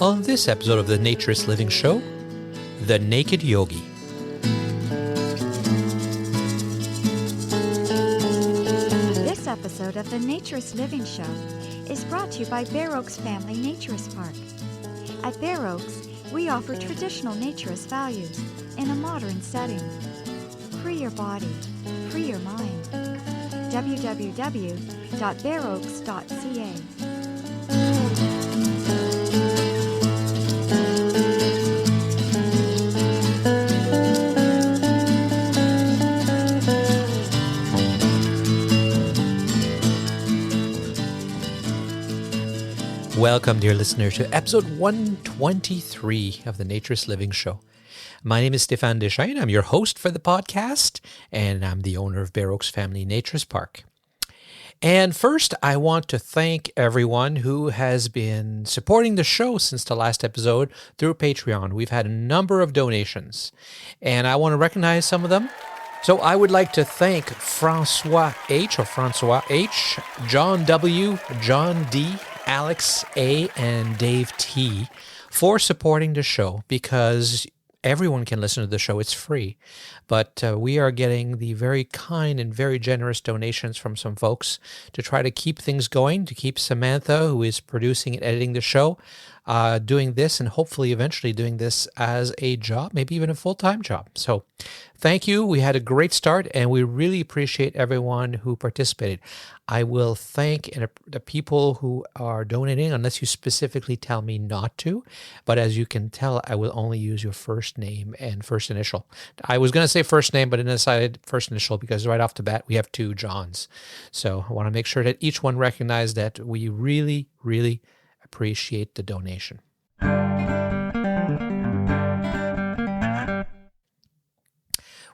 On this episode of the Naturist Living Show, the Naked Yogi. This episode of the Naturist Living Show is brought to you by Bare Oaks Family Naturist Park. At Bare Oaks, we offer traditional naturist values in a modern setting. Free your body, free your mind. www.bareoaks.ca. Welcome, dear listener, to episode 123 of the Naturist Living Show. My name is Stéphane Deschaines. I'm your host for the podcast, and I'm the owner of Bare Oaks Family Naturist Park. And first, I want to thank everyone who has been supporting the show since the last episode through Patreon. We've had a number of donations, and I want to recognize some of them. So I would like to thank Francois H., John W., John D., Alex A., and Dave T. for supporting the show, because everyone can listen to the show. It's free. But we are getting the very kind and very generous donations from some folks to try to keep things going, to keep Samantha, who is producing and editing the show, doing this, and hopefully eventually doing this as a job, maybe even a full-time job. So thank you. We had a great start, and we really appreciate everyone who participated. I will thank the people who are donating, unless you specifically tell me not to. But as you can tell, I will only use your first name and first initial. I was going to say first name, but I decided first initial because right off the bat, we have two Johns. So I want to make sure that each one recognizes that we really, really appreciate the donation.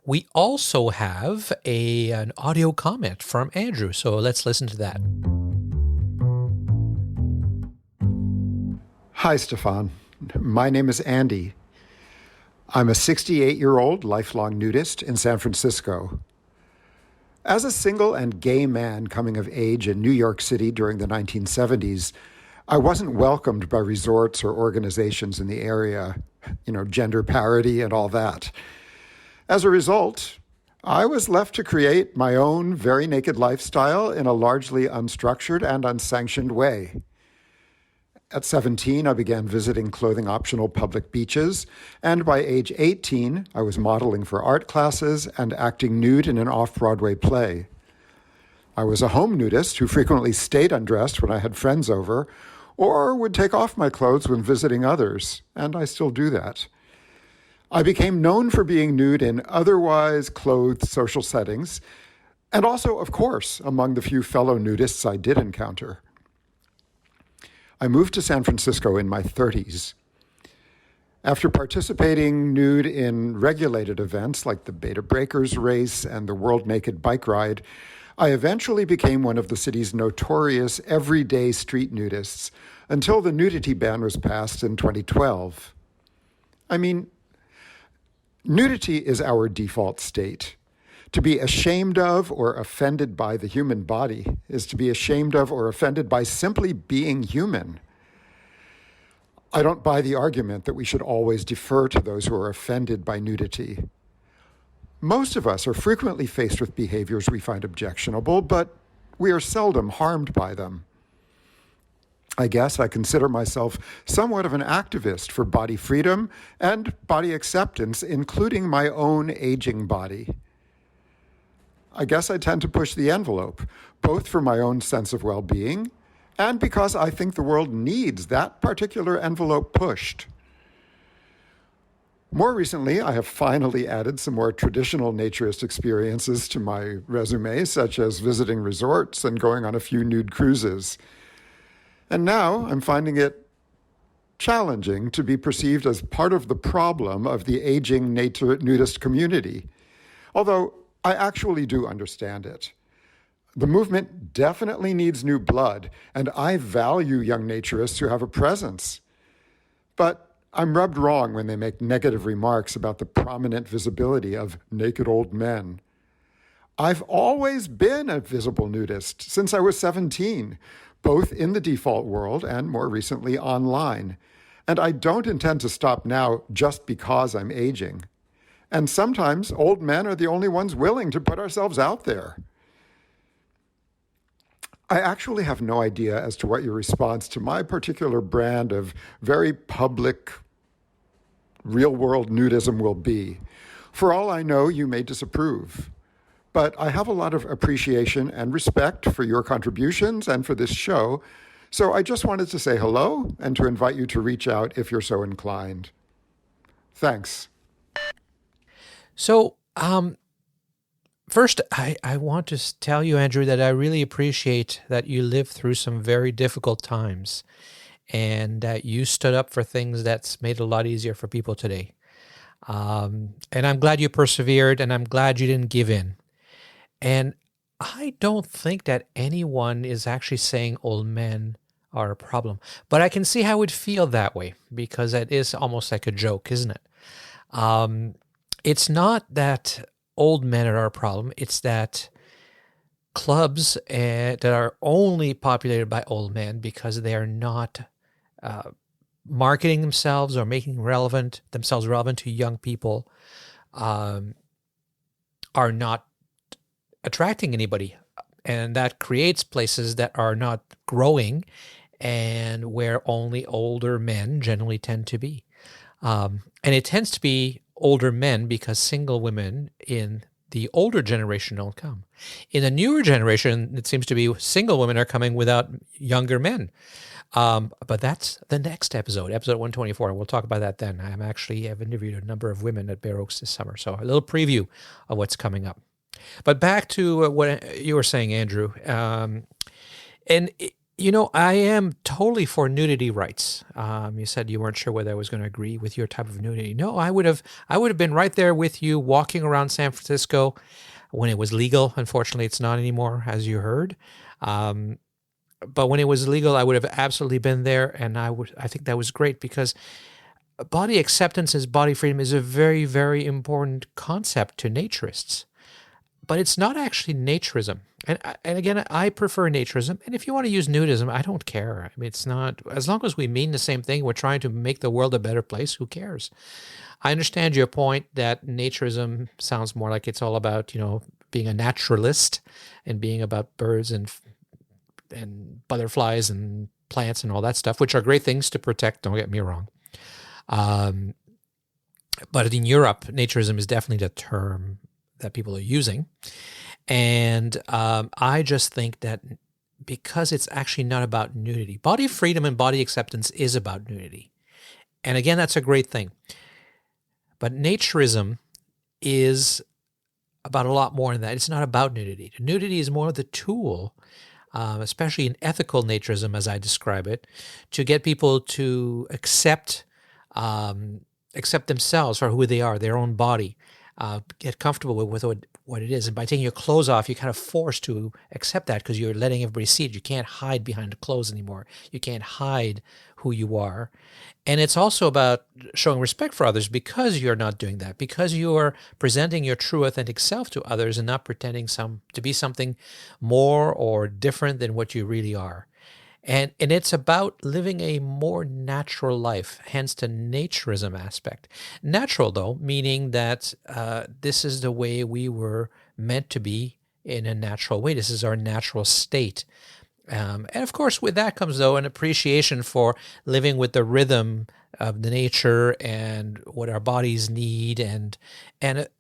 We also have an audio comment from Andrew, so let's listen to that. Hi, Stefan. My name is Andy. I'm a 68-year-old lifelong nudist in San Francisco. As a single and gay man coming of age in New York City during the 1970s, I wasn't welcomed by resorts or organizations in the area, gender parity and all that. As a result, I was left to create my own very naked lifestyle in a largely unstructured and unsanctioned way. At 17, I began visiting clothing-optional public beaches, and by age 18, I was modeling for art classes and acting nude in an off-Broadway play. I was a home nudist who frequently stayed undressed when I had friends over, or would take off my clothes when visiting others, and I still do that. I became known for being nude in otherwise clothed social settings, and also, of course, among the few fellow nudists I did encounter. I moved to San Francisco in my 30s. After participating nude in regulated events like the Beta Breakers race and the World Naked Bike Ride, I eventually became one of the city's notorious everyday street nudists until the nudity ban was passed in 2012. Nudity is our default state. To be ashamed of or offended by the human body is to be ashamed of or offended by simply being human. I don't buy the argument that we should always defer to those who are offended by nudity. Most of us are frequently faced with behaviors we find objectionable, but we are seldom harmed by them. I guess I consider myself somewhat of an activist for body freedom and body acceptance, including my own aging body. I guess I tend to push the envelope, both for my own sense of well-being and because I think the world needs that particular envelope pushed. More recently, I have finally added some more traditional naturist experiences to my resume, such as visiting resorts and going on a few nude cruises. And now I'm finding it challenging to be perceived as part of the problem of the aging nudist community, although I actually do understand it. The movement definitely needs new blood, and I value young naturists who have a presence. But I'm rubbed wrong when they make negative remarks about the prominent visibility of naked old men. I've always been a visible nudist since I was 17, both in the default world and more recently online. And I don't intend to stop now just because I'm aging. And sometimes old men are the only ones willing to put ourselves out there. I actually have no idea as to what your response to my particular brand of very public, real-world nudism will be. For all I know, you may disapprove. But I have a lot of appreciation and respect for your contributions and for this show, so I just wanted to say hello and to invite you to reach out if you're so inclined. Thanks. So, first, I want to tell you, Andrew, that I really appreciate that you lived through some very difficult times and that you stood up for things that's made it a lot easier for people today. And I'm glad you persevered, and I'm glad you didn't give in. And I don't think that anyone is actually saying old men are a problem, but I can see how it would feel that way because it is almost like a joke, isn't it? It's not that old men are a problem. It's that clubs that are only populated by old men because they are not marketing themselves or making themselves relevant to young people are not attracting anybody. And that creates places that are not growing and where only older men generally tend to be. And it tends to be older men because single women in the older generation don't come. In the newer generation, it seems to be single women are coming without younger men. But that's the next episode 124, and we'll talk about that then. I've interviewed a number of women at Bare Oaks this summer, so a little preview of what's coming up. But back to what you were saying, Andrew. I am totally for nudity rights. You said you weren't sure whether I was going to agree with your type of nudity. No, I would have been right there with you walking around San Francisco when it was legal. Unfortunately, it's not anymore, as you heard. But when it was legal, I would have absolutely been there, and I think that was great because body acceptance as body freedom is a very, very important concept to naturists. But it's not actually naturism. And again, I prefer naturism. And if you want to use nudism, I don't care. I mean, it's not, as long as we mean the same thing, we're trying to make the world a better place, who cares? I understand your point that naturism sounds more like it's all about, being a naturalist and being about birds and butterflies and plants and all that stuff, which are great things to protect, don't get me wrong. But in Europe, naturism is definitely the term that people are using. And I just think that because it's actually not about nudity, body freedom and body acceptance is about nudity. And again, that's a great thing. But naturism is about a lot more than that. It's not about nudity. Nudity is more of the tool, especially in ethical naturism, as I describe it, to get people to accept themselves for who they are, their own body. Get comfortable with what it is. And by taking your clothes off, you're kind of forced to accept that because you're letting everybody see it. You can't hide behind the clothes anymore. You can't hide who you are. And it's also about showing respect for others because you're not doing that, because you are presenting your true, authentic self to others and not pretending to be something more or different than what you really are. And it's about living a more natural life, hence the naturism aspect. Natural, though, meaning that this is the way we were meant to be in a natural way. This is our natural state. And of course, with that comes, though, an appreciation for living with the rhythm of the nature and what our bodies need. And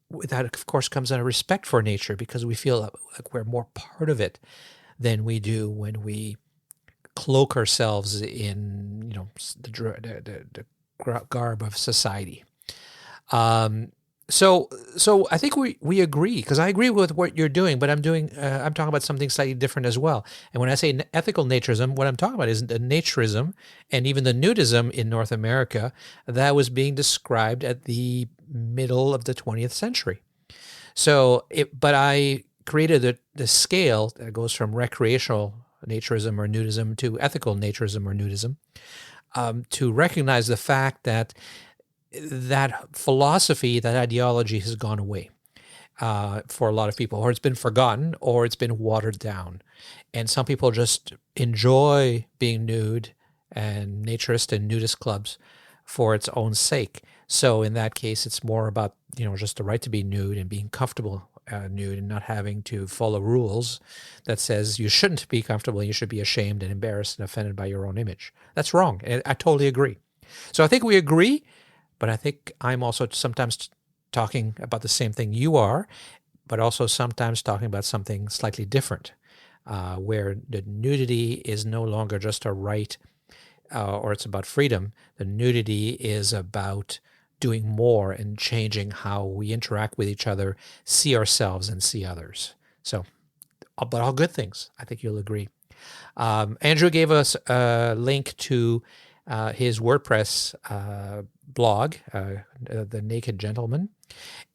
with that, of course, comes a respect for nature because we feel like we're more part of it than we do when we cloak ourselves in, the garb of society. So I think we agree because I agree with what you're doing, but I'm talking about something slightly different as well. And when I say ethical naturism, what I'm talking about is the naturism and even the nudism in North America that was being described at the middle of the 20th century. But I created the scale that goes from recreational naturism or nudism to ethical naturism or nudism, to recognize the fact that philosophy, that ideology has gone away for a lot of people, or it's been forgotten, or it's been watered down. And some people just enjoy being nude and naturist and nudist clubs for its own sake. So in that case, it's more about, just the right to be nude and being comfortable nude and not having to follow rules that says you shouldn't be comfortable, you should be ashamed and embarrassed and offended by your own image. That's wrong. And I totally agree. So I think we agree, but I think I'm also sometimes talking about the same thing you are, but also sometimes talking about something slightly different, where the nudity is no longer just a right or it's about freedom. The nudity is about doing more and changing how we interact with each other, see ourselves and see others. So, but all good things. I think you'll agree. Andrew gave us a link to his WordPress blog, The Naked Gentleman,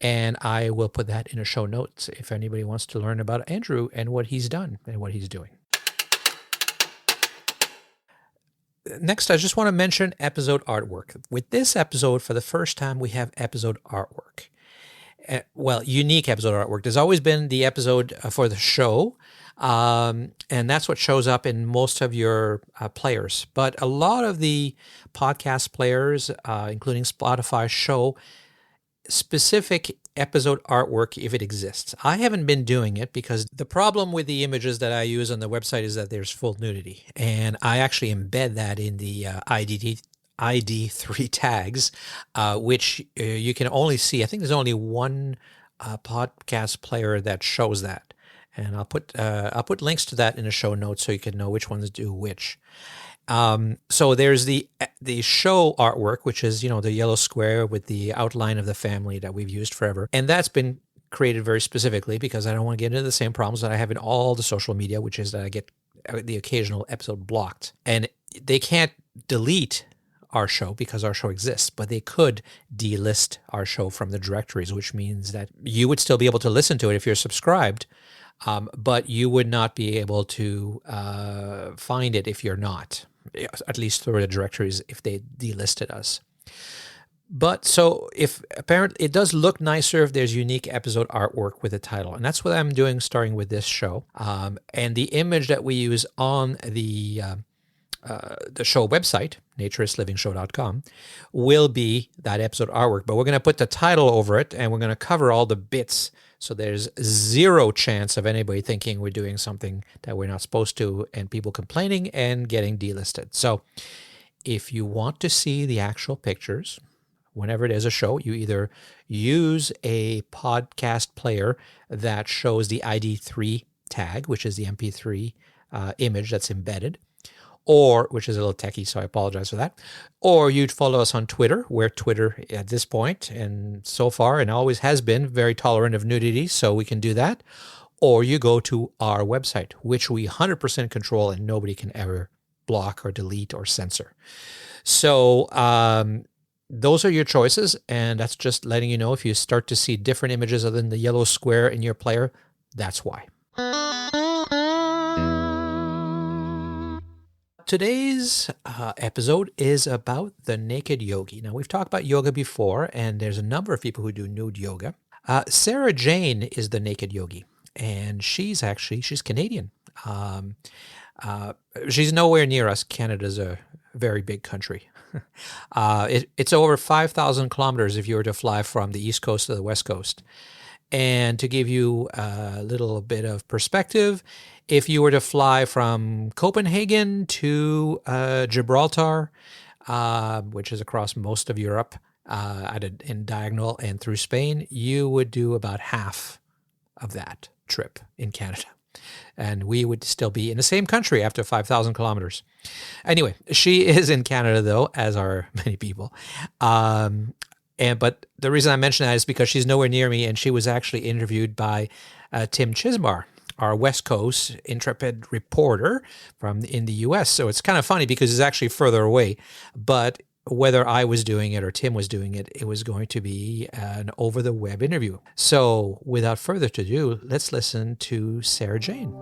and I will put that in a show notes if anybody wants to learn about Andrew and what he's done and what he's doing. Next, I just want to mention episode artwork. With this episode, for the first time, we have episode artwork. Unique episode artwork. There's always been the episode for the show, and that's what shows up in most of your players. But a lot of the podcast players, including Spotify, show specific episode artwork if it exists. I haven't been doing it because the problem with the images that I use on the website is that there's full nudity. And I actually embed that in the ID3 tags, which you can only see. I think there's only one podcast player that shows that. And I'll put links to that in the show notes so you can know which ones do which. So there's the show artwork, which is, the yellow square with the outline of the family that we've used forever. And that's been created very specifically because I don't want to get into the same problems that I have in all the social media, which is that I get the occasional episode blocked. And they can't delete our show because our show exists, but they could delist our show from the directories, which means that you would still be able to listen to it if you're subscribed, but you would not be able to find it if you're not. At least through the directories if they delisted us. But so if apparently it does look nicer if there's unique episode artwork with a title. And that's what I'm doing starting with this show. And the image that we use on the show website, naturistliving.show.com, will be that episode artwork. But we're going to put the title over it and we're going to cover all the bits. So there's zero chance of anybody thinking we're doing something that we're not supposed to and people complaining and getting delisted. So if you want to see the actual pictures, whenever there's a show, you either use a podcast player that shows the ID3 tag, which is the MP3 image that's embedded, or, which is a little techie, so I apologize for that, or you'd follow us on Twitter, where Twitter at this point, and so far, and always has been, very tolerant of nudity, so we can do that, or you go to our website, which we 100% control and nobody can ever block or delete or censor. So those are your choices, and that's just letting you know if you start to see different images other than the yellow square in your player, that's why. Today's episode is about the Naked Yogi. Now, we've talked about yoga before, and there's a number of people who do nude yoga. Sarah Jane is the Naked Yogi, and she's Canadian. She's nowhere near us. Canada's a very big country. It's over 5,000 kilometers if you were to fly from the East Coast to the West Coast. And to give you a little bit of perspective, if you were to fly from Copenhagen to Gibraltar, which is across most of Europe, in diagonal and through Spain, you would do about half of that trip in Canada. And we would still be in the same country after 5,000 kilometers. Anyway, she is in Canada, though, as are many people. But the reason I mention that is because she's nowhere near me, and she was actually interviewed by Tim Chizmar, our West Coast intrepid reporter in the U.S. So it's kind of funny because he's actually further away. But whether I was doing it or Tim was doing it, it was going to be an over-the-web interview. So without further ado, let's listen to Sarah Jane.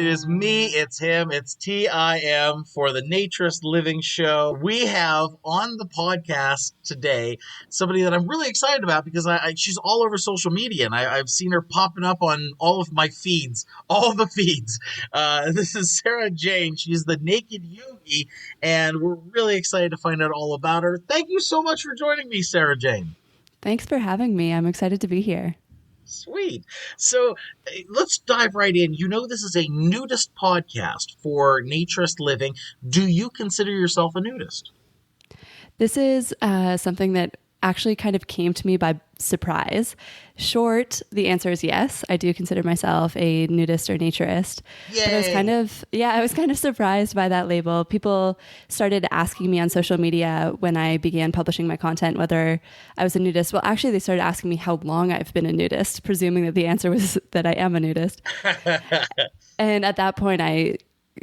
It is me, it's him, it's TIM for the Naturist Living Show. We have on the podcast today somebody that I'm really excited about because she's all over social media, and I've seen her popping up on all of my feeds, all the feeds. This is Sarah Jane. She's the Naked Yogi, and we're really excited to find out all about her. Thank you so much for joining me, Sarah Jane. Thanks for having me. I'm excited to be here. Sweet. So let's dive right in. You know, this is a nudist podcast for naturist living. Do you consider yourself a nudist? This is something that actually kind of came to me by surprise. Short, the answer is yes. I do consider myself a nudist or naturist. Yay. But I was kind of surprised by that label. People started asking me on social media when I began publishing my content whether I was a nudist. Well, actually, they started asking me how long I've been a nudist, presuming that the answer was that I am a nudist. And at that point, I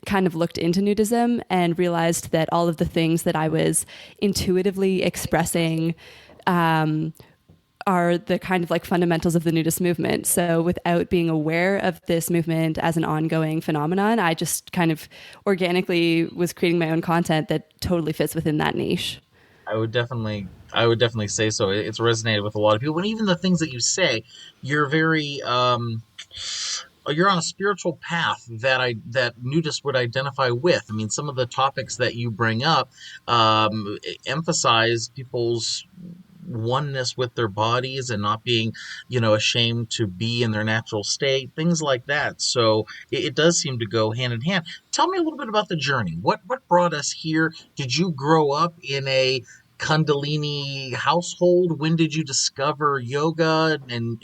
kind of looked into nudism and realized that all of the things that I was intuitively expressing are the kind of like fundamentals of the nudist movement. So without being aware of this movement as an ongoing phenomenon, I just kind of organically was creating my own content that totally fits within that niche. I would definitely say so. It's resonated with a lot of people. And even the things that you say, you're very, you're on a spiritual path that nudists would identify with. I mean, some of the topics that you bring up emphasize people's oneness with their bodies and not being, ashamed to be in their natural state, things like that. So it does seem to go hand in hand. Tell me a little bit about the journey. What brought us here? Did you grow up in a Kundalini household? When did you discover yoga and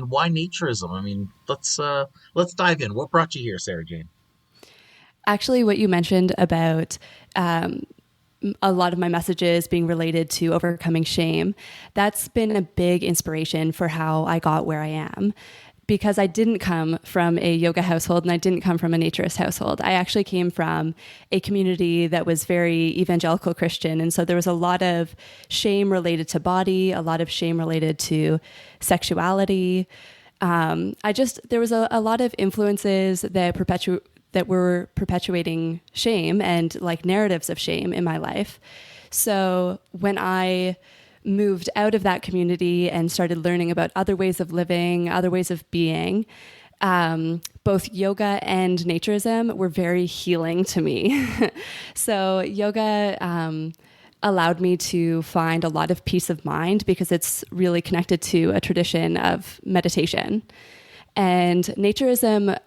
why naturism? I mean, let's dive in. What brought you here, Sarah Jane? Actually, what you mentioned about a lot of my messages being related to overcoming shame, that's been a big inspiration for how I got where I am. Because I didn't come from a yoga household and I didn't come from a naturist household. I actually came from a community that was very evangelical Christian. And so there was a lot of shame related to body, a lot of shame related to sexuality. There was a lot of influences that were perpetuating shame and like narratives of shame in my life. So when I moved out of that community and started learning about other ways of living, other ways of being, both yoga and naturism were very healing to me. So yoga allowed me to find a lot of peace of mind because it's really connected to a tradition of meditation. And naturism,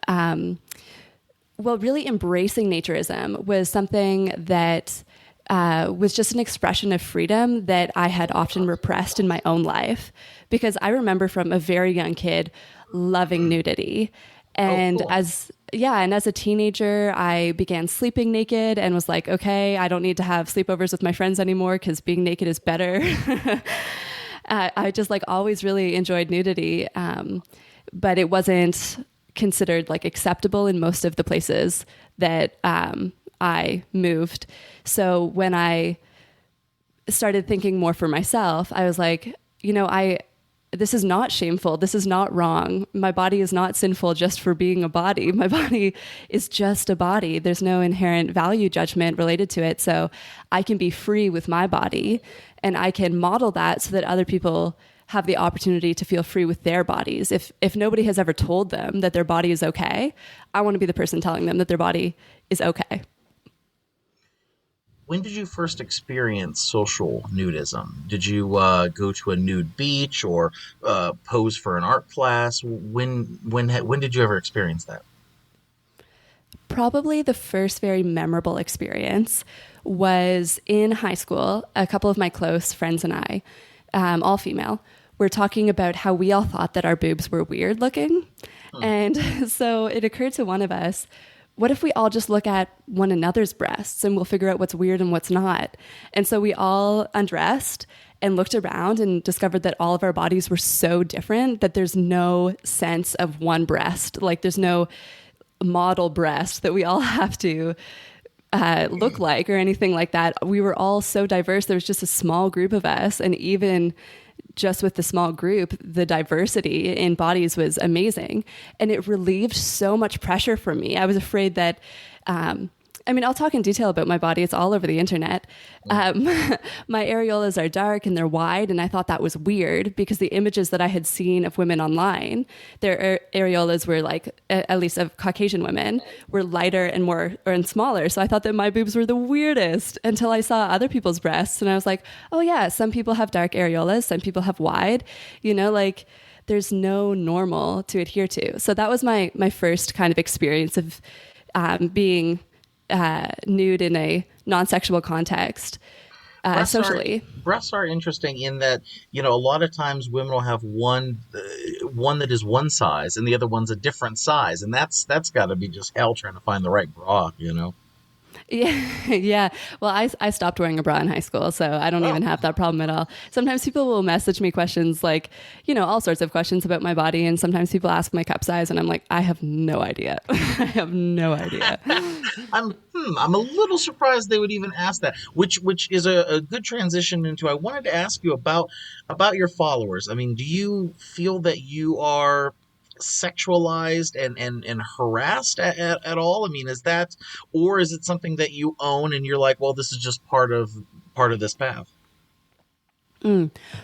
really embracing naturism was something that was just an expression of freedom that I had often repressed in my own life, because I remember from a very young kid loving nudity. And cool. as a teenager, I began sleeping naked and was like, okay, I don't need to have sleepovers with my friends anymore because being naked is better. I just like always really enjoyed nudity. But it wasn't considered like acceptable in most of the places that I moved. So when I started thinking more for myself, I was like, this is not shameful. This is not wrong. My body is not sinful just for being a body. My body is just a body. There's no inherent value judgment related to it. So I can be free with my body and I can model that so that other people have the opportunity to feel free with their bodies. If nobody has ever told them that their body is okay, I want to be the person telling them that their body is okay. When did you first experience social nudism? Did you go to a nude beach or pose for an art class? When did you ever experience that? Probably the first very memorable experience was in high school. A couple of my close friends and I, all female, were talking about how we all thought that our boobs were weird looking. And so it occurred to one of us, what if we all just look at one another's breasts and we'll figure out what's weird and what's not? And so we all undressed and looked around and discovered that all of our bodies were so different that there's no sense of one breast. Like there's no model breast that we all have to look like or anything like that. We were all so diverse. There was just a small group of us. And even just with the small group, the diversity in bodies was amazing. And it relieved so much pressure from me. I was afraid that, I'll talk in detail about my body. It's all over the internet. My areolas are dark and they're wide. And I thought that was weird because the images that I had seen of women online, their areolas were like, at least of Caucasian women, were lighter and smaller. So I thought that my boobs were the weirdest until I saw other people's breasts. And I was like, oh yeah, some people have dark areolas, some people have wide, there's no normal to adhere to. So that was my first kind of experience of being nude in a non-sexual context socially. Breasts are interesting in that, a lot of times women will have one that is one size and the other one's a different size. And that's got to be just hell trying to find the right bra, Yeah. Well, I stopped wearing a bra in high school, so I don't even have that problem at all. Sometimes people will message me questions like, all sorts of questions about my body. And sometimes people ask my cup size and I'm like, I have no idea. I have no idea. I'm a little surprised they would even ask that, which is a good transition into, I wanted to ask you about your followers. I mean, do you feel that you are sexualized and harassed at all? I mean, is that, or is it something that you own and you're like, well, this is just part of this path?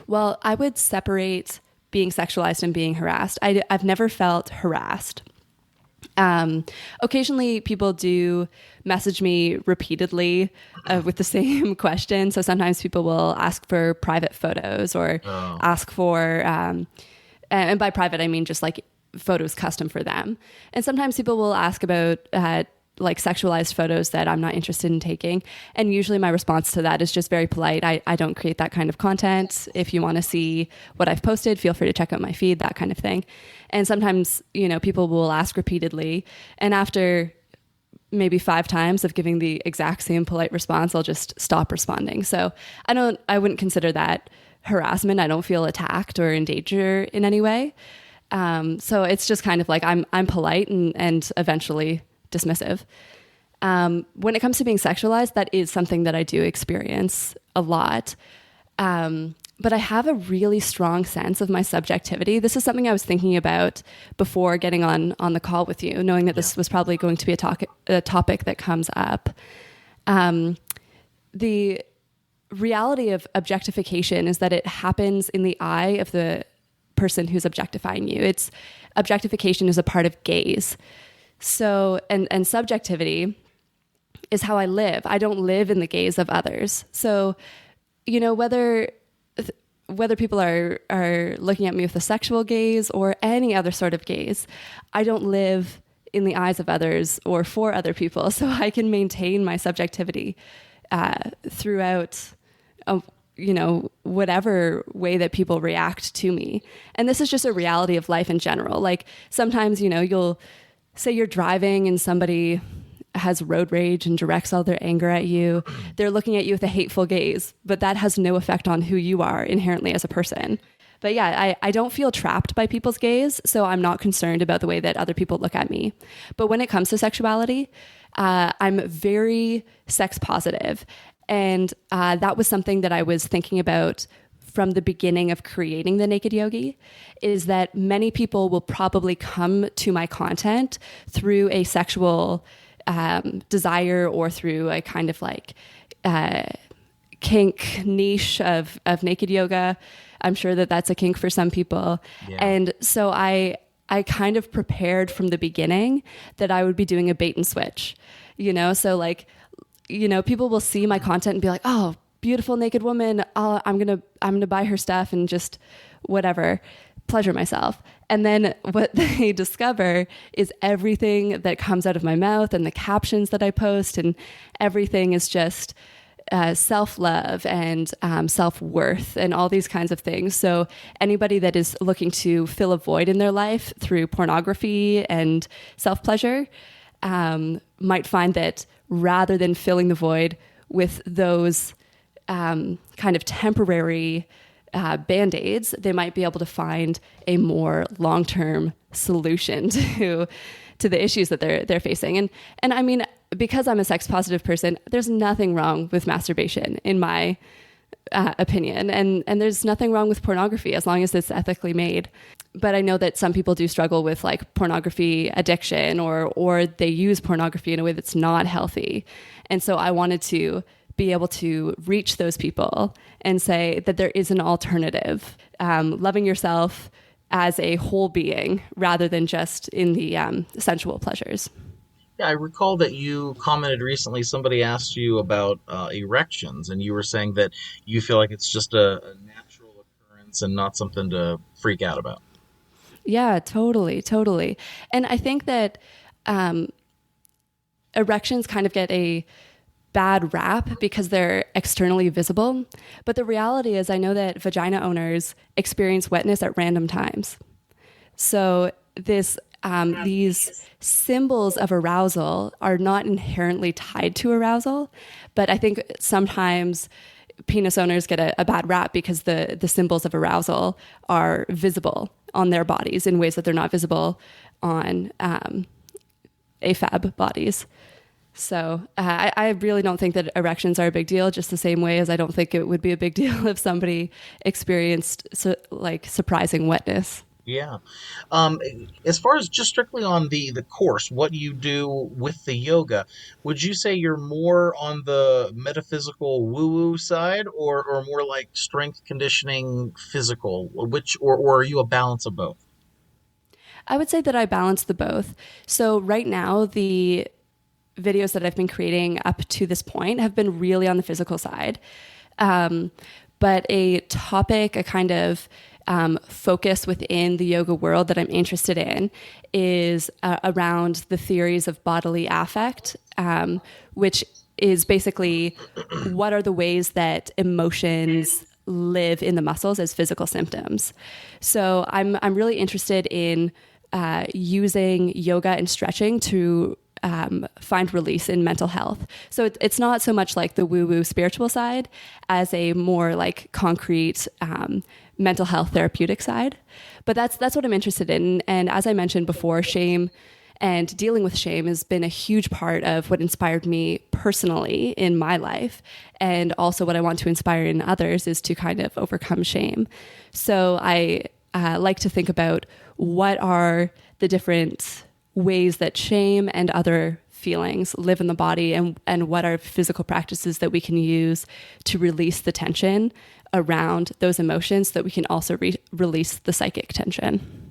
Well, I would separate being sexualized and being harassed. I've never felt harassed. Occasionally people do message me repeatedly with the same question. So sometimes people will ask for private photos or ask for, and by private, I mean just like photos custom for them. And sometimes people will ask about like sexualized photos that I'm not interested in taking. And usually my response to that is just very polite. I don't create that kind of content. If you want to see what I've posted, feel free to check out my feed, that kind of thing. And sometimes, people will ask repeatedly. And after maybe 5 times of giving the exact same polite response, I'll just stop responding. So I wouldn't consider that harassment. I don't feel attacked or in danger in any way. So it's just kind of like I'm polite and eventually dismissive. When it comes to being sexualized, that is something that I do experience a lot. But I have a really strong sense of my subjectivity. This is something I was thinking about before getting on the call with you, knowing that this was probably going to be a topic that comes up. The reality of objectification is that it happens in the eye of the person who's objectifying you. Objectification is a part of gaze. So, and subjectivity is how I live. I don't live in the gaze of others. So, whether people are looking at me with a sexual gaze or any other sort of gaze, I don't live in the eyes of others or for other people. So I can maintain my subjectivity throughout whatever way that people react to me. And this is just a reality of life in general. Like sometimes, you'll say you're driving and somebody has road rage and directs all their anger at you. They're looking at you with a hateful gaze, but that has no effect on who you are inherently as a person. But yeah, I don't feel trapped by people's gaze, so I'm not concerned about the way that other people look at me. But when it comes to sexuality, I'm very sex positive. And that was something that I was thinking about from the beginning of creating the Naked Yogi, is that many people will probably come to my content through a sexual desire or through a kind of like kink niche of naked yoga. I'm sure that that's a kink for some people. Yeah. And so I kind of prepared from the beginning that I would be doing a bait and switch, so like, people will see my content and be like, oh, beautiful naked woman. I'm going to buy her stuff and just whatever, pleasure myself. And then what they discover is everything that comes out of my mouth and the captions that I post and everything is just self-love and self-worth and all these kinds of things. So anybody that is looking to fill a void in their life through pornography and self-pleasure might find that rather than filling the void with those kind of temporary Band-Aids, they might be able to find a more long-term solution to the issues that they're facing. And I mean, because I'm a sex positive person, there's nothing wrong with masturbation in my opinion. And there's nothing wrong with pornography as long as it's ethically made. But I know that some people do struggle with like pornography addiction, or they use pornography in a way that's not healthy. And so I wanted to be able to reach those people and say that there is an alternative, loving yourself as a whole being rather than just in the sensual pleasures. Yeah, I recall that you commented recently, somebody asked you about erections, and you were saying that you feel like it's just a natural occurrence and not something to freak out about. Yeah, totally, totally. And I think that erections kind of get a bad rap because they're externally visible. But the reality is I know that vagina owners experience wetness at random times. So these symbols of arousal are not inherently tied to arousal, but I think sometimes penis owners get a bad rap because the symbols of arousal are visible on their bodies in ways that they're not visible on AFAB bodies. So I really don't think that erections are a big deal, just the same way as I don't think it would be a big deal if somebody experienced surprising wetness. Yeah. As far as just strictly on the course, what you do with the yoga, would you say you're more on the metaphysical woo-woo side, or more like strength conditioning physical, or are you a balance of both? I would say that I balance the both. So right now, the videos that I've been creating up to this point have been really on the physical side. But a topic, a kind of focus within the yoga world that I'm interested in is around the theories of bodily affect, which is basically what are the ways that emotions live in the muscles as physical symptoms. So I'm really interested in using yoga and stretching to find release in mental health. So it's not so much like the woo-woo spiritual side as a more like concrete mental health therapeutic side. But that's what I'm interested in. And as I mentioned before, shame and dealing with shame has been a huge part of what inspired me personally in my life. And also what I want to inspire in others is to kind of overcome shame. So I like to think about what are the different ways that shame and other feelings live in the body, and what are physical practices that we can use to release the tension around those emotions so that we can also release the psychic tension.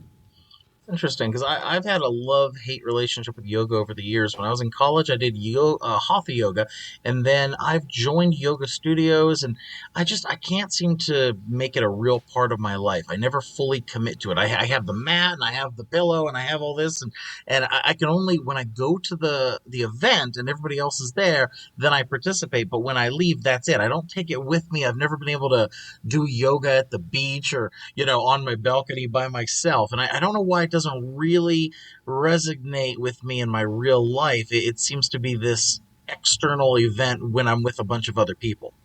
Interesting, because I've had a love-hate relationship with yoga over the years. When I was in college, I did hatha yoga, and then I've joined yoga studios, and I can't seem to make it a real part of my life. I never fully commit to it. I have the mat, and I have the pillow, and I have all this, and I can only, when I go to the event and everybody else is there, then I participate. But when I leave, that's it. I don't take it with me. I've never been able to do yoga at the beach or, on my balcony by myself, and I don't know why it doesn't really resonate with me in my real life. It seems to be this external event when I'm with a bunch of other people,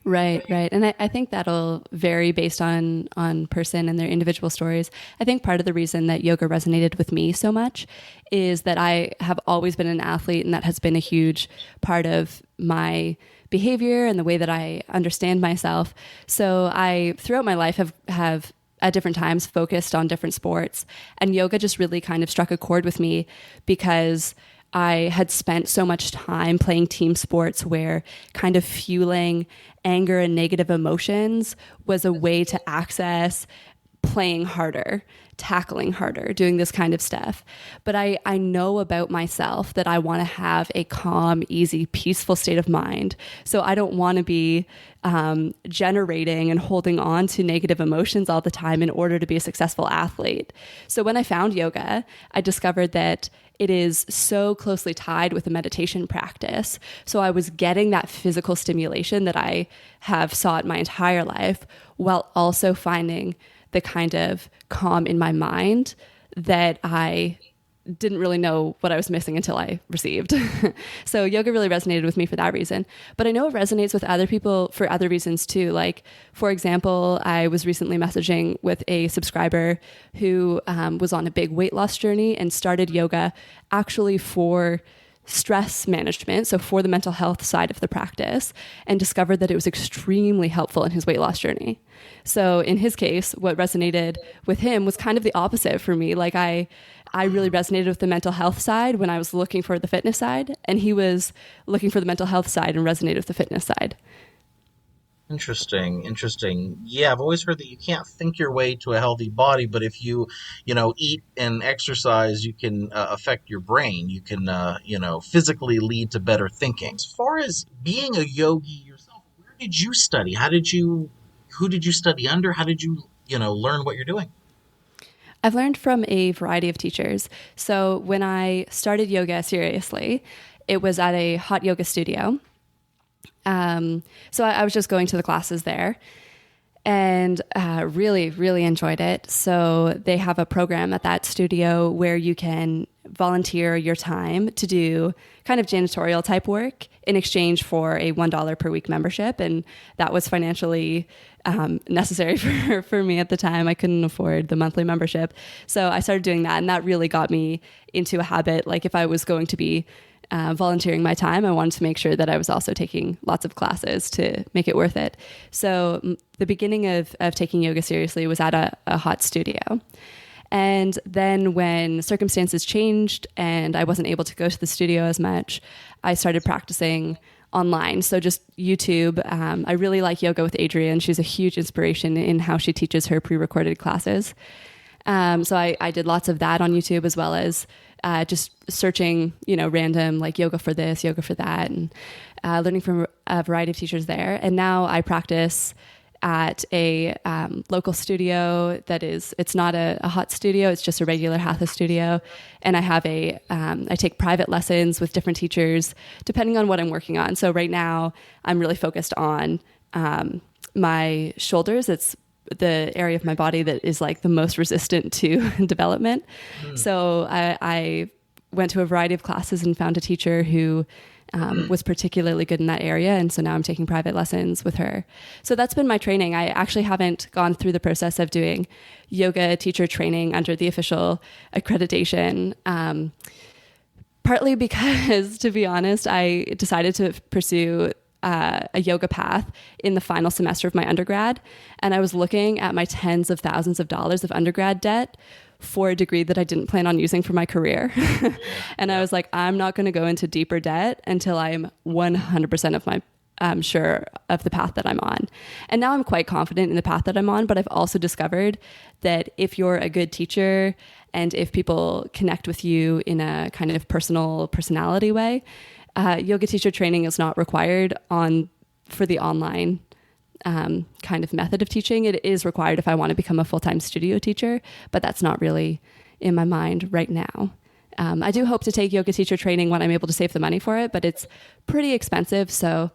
Right. And I think that'll vary based on person and their individual stories. I think part of the reason that yoga resonated with me so much is that I have always been an athlete, and that has been a huge part of my behavior and the way that I understand myself. So I, throughout my life, have at different times focused on different sports, and yoga just really kind of struck a chord with me because I had spent so much time playing team sports where kind of fueling anger and negative emotions was a way to access playing harder, tackling harder, doing this kind of stuff. But I know about myself that I want to have a calm, easy, peaceful state of mind. So I don't want to be generating and holding on to negative emotions all the time in order to be a successful athlete. So when I found yoga, I discovered that it is so closely tied with a meditation practice. So I was getting that physical stimulation that I have sought my entire life, while also finding the kind of calm in my mind that I didn't really know what I was missing until I received. So yoga really resonated with me for that reason. But I know it resonates with other people for other reasons too. Like, for example, I was recently messaging with a subscriber who was on a big weight loss journey and started yoga actually for stress management, so for the mental health side of the practice, and discovered that it was extremely helpful in his weight loss journey. So in his case, what resonated with him was kind of the opposite for me. Like I really resonated with the mental health side when I was looking for the fitness side, and he was looking for the mental health side and resonated with the fitness side. Interesting. Yeah, I've always heard that you can't think your way to a healthy body, but if you eat and exercise, you can affect your brain. You can, physically lead to better thinking. As far as being a yogi yourself, where did you study? Who did you study under? How did you, learn what you're doing? I've learned from a variety of teachers. So when I started yoga seriously, it was at a hot yoga studio. So I was just going to the classes there and really, really enjoyed it. So they have a program at that studio where you can volunteer your time to do kind of janitorial type work in exchange for a $1 per week membership. And that was financially necessary for me at the time. I couldn't afford the monthly membership. So I started doing that, and that really got me into a habit. Like if I was going to be volunteering my time, I wanted to make sure that I was also taking lots of classes to make it worth it. So the beginning of taking yoga seriously was at a hot studio. And then when circumstances changed and I wasn't able to go to the studio as much, I started practicing online. So just YouTube. I really like Yoga with Adriene. She's a huge inspiration in how she teaches her pre-recorded classes. So I did lots of that on YouTube, as well as just searching, random like yoga for this, yoga for that, and learning from a variety of teachers there. And now I practice at a local studio it's not a hot studio, it's just a regular hatha studio. And I have I take private lessons with different teachers depending on what I'm working on. So right now I'm really focused on my shoulders. It's the area of my body that is like the most resistant to development. So I went to a variety of classes and found a teacher who was particularly good in that area. And so now I'm taking private lessons with her. So that's been my training. I actually haven't gone through the process of doing yoga teacher training under the official accreditation, partly because, to be honest, I decided to pursue a yoga path in the final semester of my undergrad. And I was looking at my tens of thousands of dollars of undergrad debt for a degree that I didn't plan on using for my career. And I was like, I'm not going to go into deeper debt until I'm 100% of my sure of the path that I'm on. And now I'm quite confident in the path that I'm on, but I've also discovered that if you're a good teacher and if people connect with you in a kind of personality way, yoga teacher training is not required for the online kind of method of teaching. It is required if I want to become a full-time studio teacher, but that's not really in my mind right now. I do hope to take yoga teacher training when I'm able to save the money for it, but it's pretty expensive, so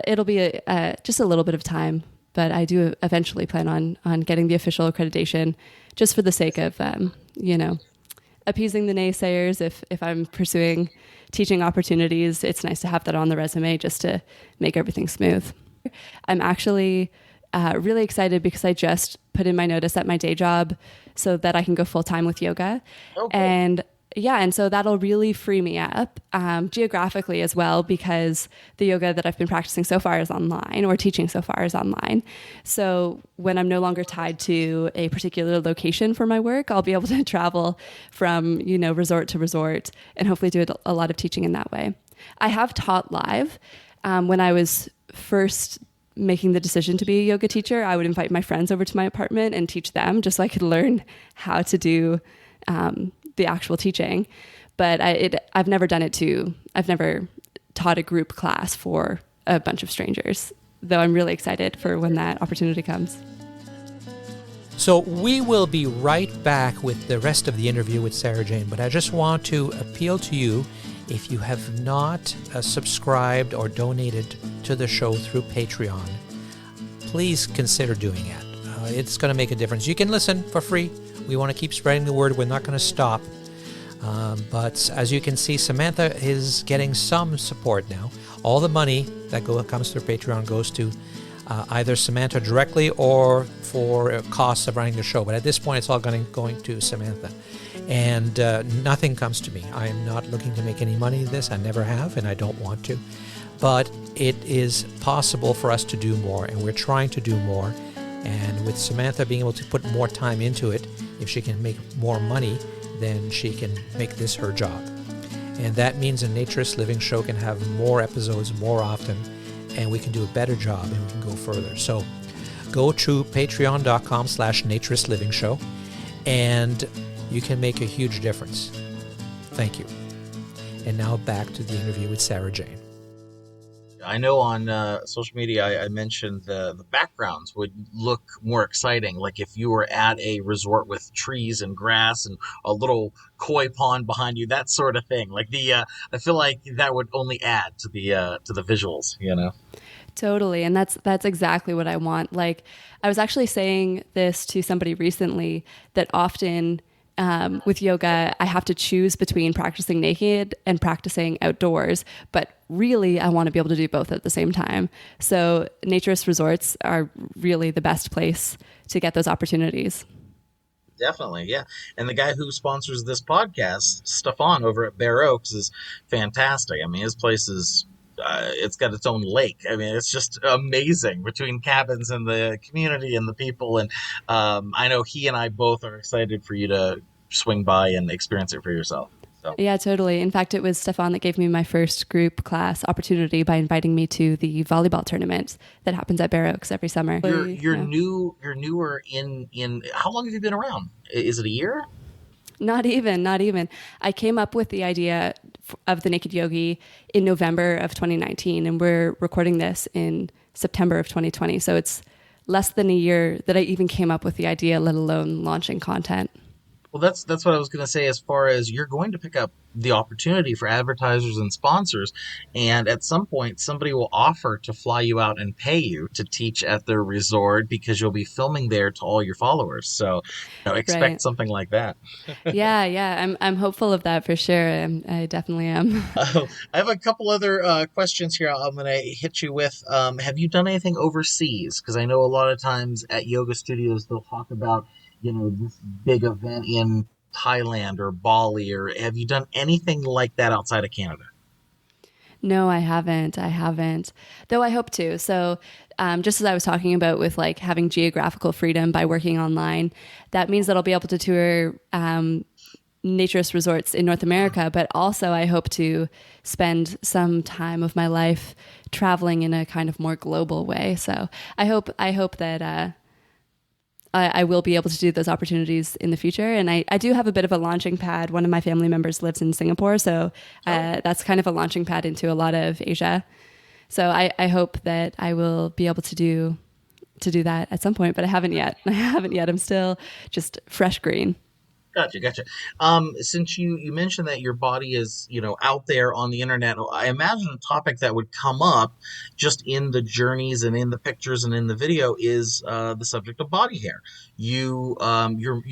it'll be just a little bit of time. But I do eventually plan on getting the official accreditation, just for the sake of appeasing the naysayers. If I'm pursuing teaching opportunities, it's nice to have that on the resume just to make everything smooth. I'm actually really excited because I just put in my notice at my day job so that I can go full-time with yoga. Okay. And so that'll really free me up geographically as well, because the yoga that I've been practicing so far is online, or teaching so far is online. So when I'm no longer tied to a particular location for my work, I'll be able to travel from, resort to resort and hopefully do a lot of teaching in that way. I have taught live. When I was first making the decision to be a yoga teacher, I would invite my friends over to my apartment and teach them just so I could learn how to do the actual teaching. But I've never taught a group class for a bunch of strangers, though I'm really excited for when that opportunity comes. So we will be right back with the rest of the interview with Sarah Jane, but I just want to appeal to you, if you have not subscribed or donated to the show through Patreon, please consider doing it. It's going to make a difference. You can listen for free. We want to keep spreading the word. We're not going to stop. But as you can see, Samantha is getting some support now. All the money that comes through Patreon goes to either Samantha directly or for costs of running the show. But at this point, it's all going to Samantha. And nothing comes to me. I am not looking to make any money in this. I never have, and I don't want to. But it is possible for us to do more, and we're trying to do more. And with Samantha being able to put more time into it, if she can make more money, then she can make this her job. And that means a Naturist Living show can have more episodes more often, and we can do a better job, and we can go further. So go to patreon.com/Naturist Living Show, and you can make a huge difference. Thank you. And now back to the interview with Sarah Jane. I know on social media I mentioned the backgrounds would look more exciting, like if you were at a resort with trees and grass and a little koi pond behind you, that sort of thing. Like I feel like that would only add to the visuals, you know. Totally. And that's exactly what I want. Like, I was actually saying this to somebody recently, that often with yoga, I have to choose between practicing naked and practicing outdoors, but really I want to be able to do both at the same time. So naturist resorts are really the best place to get those opportunities. Definitely, yeah. And the guy who sponsors this podcast, Stefan over at Bare Oaks, is fantastic. I mean, his place is it's got its own lake. I mean, it's just amazing between cabins and the community and the people. And I know he and I both are excited for you to swing by and experience it for yourself. So. Yeah, totally. In fact, it was Stefan that gave me my first group class opportunity by inviting me to the volleyball tournament that happens at Bare Oaks every summer. You're newer in how long have you been around? Is it a year? Not even. I came up with the idea of the Naked Yogi in November of 2019, and we're recording this in September of 2020. So it's less than a year that I even came up with the idea, let alone launching content. Well, that's what I was going to say, as far as you're going to pick up the opportunity for advertisers and sponsors, and at some point somebody will offer to fly you out and pay you to teach at their resort because you'll be filming there to all your followers. So expect Right. Something like that. Yeah. I'm hopeful of that for sure. I definitely am. I have a couple other questions here I'm going to hit you with. Have you done anything overseas? Because I know a lot of times at yoga studios they'll talk about this big event in Thailand or Bali, or have you done anything like that outside of Canada? No, I haven't. Though I hope to. So just as I was talking about with like having geographical freedom by working online, that means that I'll be able to tour naturist resorts in North America, but also I hope to spend some time of my life traveling in a kind of more global way. So I hope that I will be able to do those opportunities in the future. And I do have a bit of a launching pad. One of my family members lives in Singapore, so that's kind of a launching pad into a lot of Asia. So I hope that I will be able to do that at some point, but I haven't yet. I'm still just fresh green. Gotcha. Since you mentioned that your body is, out there on the internet, I imagine a topic that would come up just in the journeys and in the pictures and in the video is the subject of body hair. You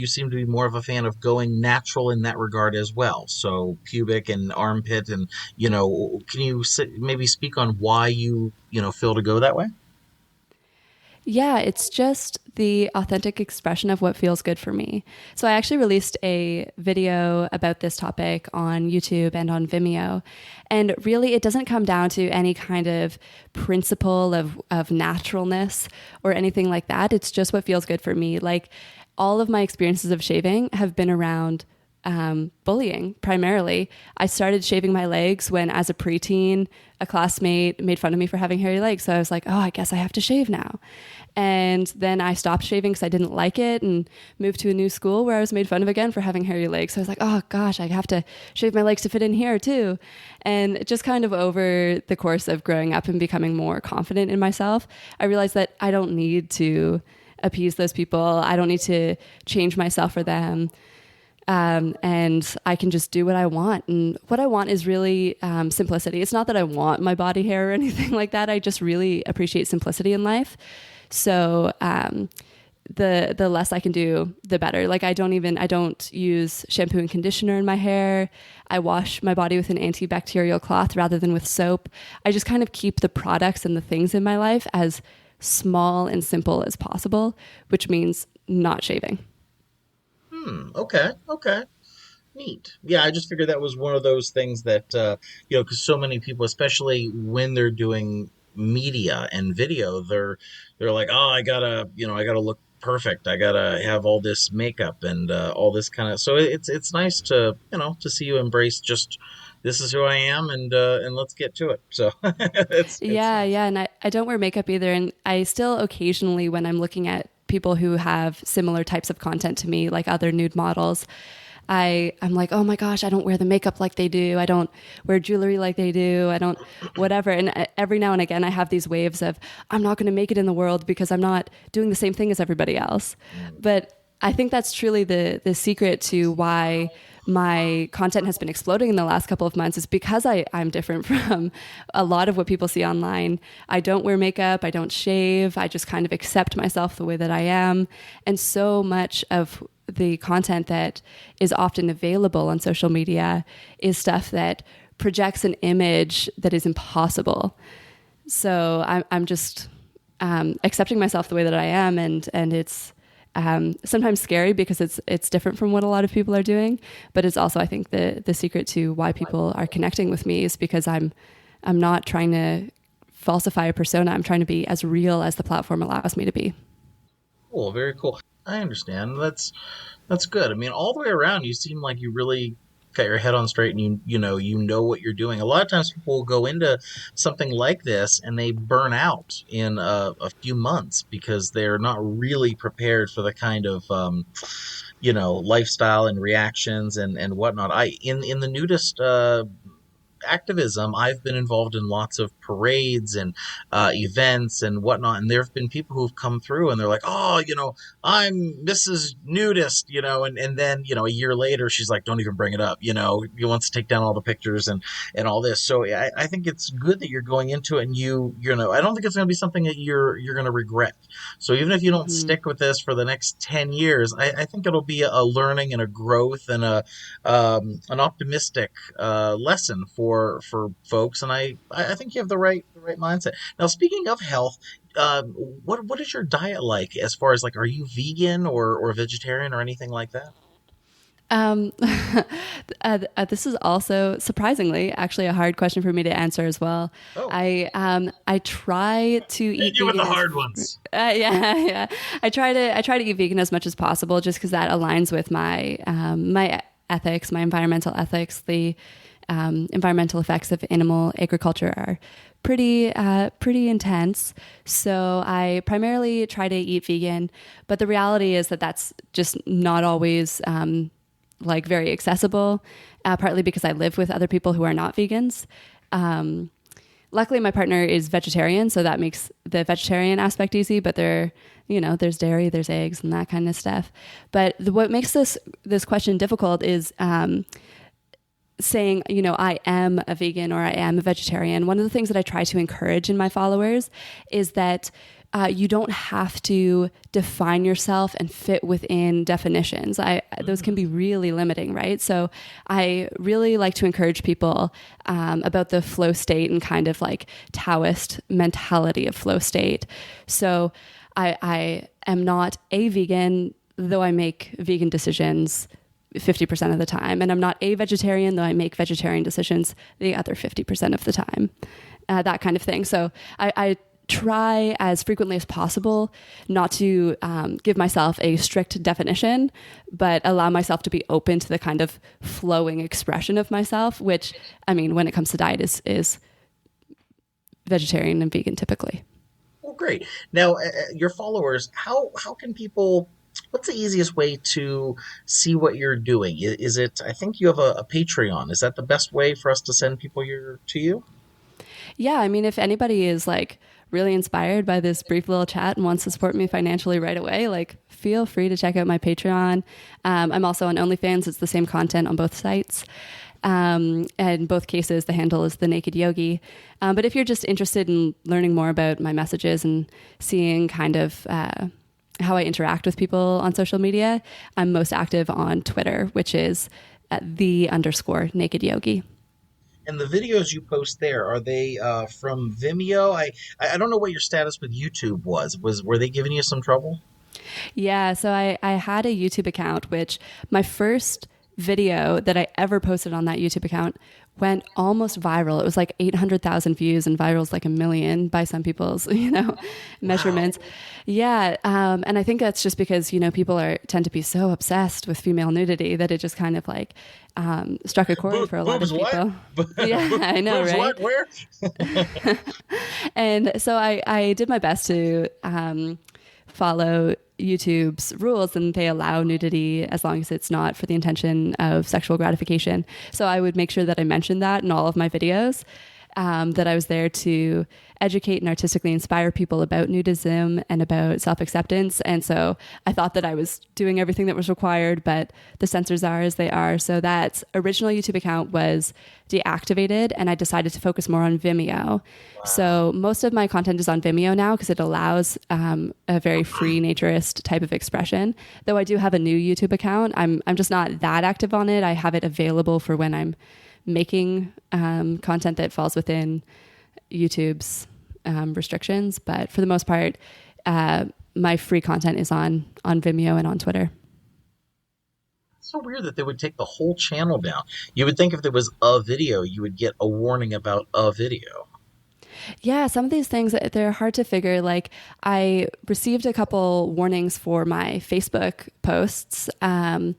seem to be more of a fan of going natural in that regard as well. So pubic and armpit, and can you maybe speak on why you feel to go that way? Yeah, it's just the authentic expression of what feels good for me. So I actually released a video about this topic on YouTube and on Vimeo. And really, it doesn't come down to any kind of principle of naturalness or anything like that. It's just what feels good for me. Like, all of my experiences of shaving have been around bullying primarily. I started shaving my legs when, as a preteen, a classmate made fun of me for having hairy legs. So I was like, oh, I guess I have to shave now. And then I stopped shaving because I didn't like it and moved to a new school where I was made fun of again for having hairy legs. So I was like, oh gosh, I have to shave my legs to fit in here too. And just kind of over the course of growing up and becoming more confident in myself, I realized that I don't need to appease those people. I don't need to change myself for them. And I can just do what I want. And what I want is really simplicity. It's not that I want my body hair or anything like that. I just really appreciate simplicity in life. So the less I can do, the better. Like, I don't use shampoo and conditioner in my hair. I wash my body with an antibacterial cloth rather than with soap. I just kind of keep the products and the things in my life as small and simple as possible, which means not shaving. Okay. Neat. Yeah, I just figured that was one of those things that because so many people, especially when they're doing media and video, they're like, oh, I gotta look perfect. I gotta have all this makeup and all this kind of. So it's nice to to see you embrace just this is who I am and let's get to it. So it's Yeah, nice. yeah. And I don't wear makeup either. And I still occasionally, when I'm looking at people who have similar types of content to me, like other nude models, I'm like, oh my gosh, I don't wear the makeup like they do. I don't wear jewelry like they do. I don't, whatever. And every now and again, I have these waves of, I'm not going to make it in the world because I'm not doing the same thing as everybody else. But I think that's truly the secret to why my content has been exploding in the last couple of months is because I'm different from a lot of what people see online. I don't wear makeup. I don't shave. I just kind of accept myself the way that I am. And so much of the content that is often available on social media is stuff that projects an image that is impossible. So I'm just accepting myself the way that I am, and it's sometimes scary because it's different from what a lot of people are doing. But it's also, I think, the secret to why people are connecting with me is because I'm not trying to falsify a persona. I'm trying to be as real as the platform allows me to be. Cool, very cool. I understand. That's good. I mean, all the way around, you seem like you really got your head on straight, and you know what you're doing. A lot of times, people will go into something like this and they burn out in a few months because they're not really prepared for the kind of lifestyle and reactions and whatnot. I in the nudist activism, I've been involved in lots of parades and events and whatnot. And there have been people who've come through and they're like, oh, I'm Mrs. Nudist, and then, a year later, she's like, don't even bring it up. He wants to take down all the pictures and all this. So I think it's good that you're going into it and I don't think it's going to be something that you're going to regret. So even if you don't Mm-hmm. stick with this for the next 10 years, I think it'll be a learning and a growth and an optimistic lesson for folks, and I think you have the right mindset. Now, speaking of health, what is your diet like as far as like are you vegan or vegetarian or anything like that? Um, this is also surprisingly actually a hard question for me to answer as well. Oh, I try to hit eat you with the vegan as hard ones. yeah, yeah. I try to eat vegan as much as possible just because that aligns with my ethics, my environmental ethics. The environmental effects of animal agriculture are pretty intense. So I primarily try to eat vegan, but the reality is that that's just not always like very accessible. Partly because I live with other people who are not vegans. Luckily, my partner is vegetarian, so that makes the vegetarian aspect easy. But there's dairy, there's eggs, and that kind of stuff. But what makes this question difficult is saying, I am a vegan or I am a vegetarian. One of the things that I try to encourage in my followers is that you don't have to define yourself and fit within definitions. Those can be really limiting, right? So I really like to encourage people about the flow state and kind of like Taoist mentality of flow state. So I am not a vegan, though I make vegan decisions 50% of the time. And I'm not a vegetarian, though I make vegetarian decisions the other 50% of the time. That kind of thing. So I try as frequently as possible not to give myself a strict definition, but allow myself to be open to the kind of flowing expression of myself, which, I mean, when it comes to diet is vegetarian and vegan typically. Well, great. Now, your followers, how can people? What's the easiest way to see what you're doing? Is it? I think you have a Patreon. Is that the best way for us to send people to you? Yeah, I mean, if anybody is like really inspired by this brief little chat and wants to support me financially right away, like feel free to check out my Patreon. I'm also on OnlyFans. It's the same content on both sites. And in both cases, the handle is the Naked Yogi. But if you're just interested in learning more about my messages and seeing kind of how I interact with people on social media, I'm most active on Twitter, which is @the_Naked Yogi. And the videos you post there, are they from Vimeo? I don't know what your status with YouTube was. Were they giving you some trouble? Yeah, so I had a YouTube account, which my first video that I ever posted on that YouTube account went almost viral. It was like 800,000 views, and viral is like 1 million by some people's, measurements. Wow. Yeah. And I think that's just because, people tend to be so obsessed with female nudity that it just kind of like struck a chord for a lot of people. Yeah, I know, right? What? Where? And so I did my best to follow YouTube's rules, and they allow nudity as long as it's not for the intention of sexual gratification. So I would make sure that I mentioned that in all of my videos, that I was there to educate and artistically inspire people about nudism and about self-acceptance. And so I thought that I was doing everything that was required, but the censors are as they are. So that original YouTube account was deactivated, and I decided to focus more on Vimeo. Wow. So most of my content is on Vimeo now because it allows a very free naturist type of expression. Though I do have a new YouTube account. I'm just not that active on it. I have it available for when I'm making content that falls within YouTube's restrictions. But for the most part, my free content is on Vimeo and on Twitter. It's so weird that they would take the whole channel down. You would think if there was a video, you would get a warning about a video. Yeah, some of these things, they're hard to figure. Like, I received a couple warnings for my Facebook posts, and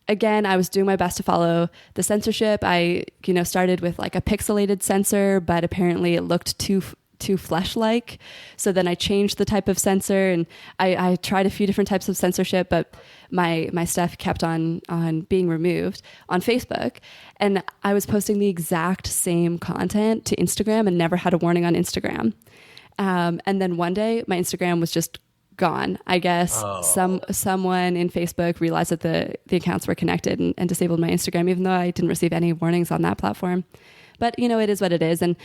again, I was doing my best to follow the censorship. I, started with like a pixelated censor, but apparently it looked too flesh-like. So then I changed the type of censor, and I tried a few different types of censorship, but my stuff kept on being removed on Facebook. And I was posting the exact same content to Instagram and never had a warning on Instagram. And then one day my Instagram was just gone. I guess someone in Facebook realized that the accounts were connected and disabled my Instagram, even though I didn't receive any warnings on that platform. But it is what it is, and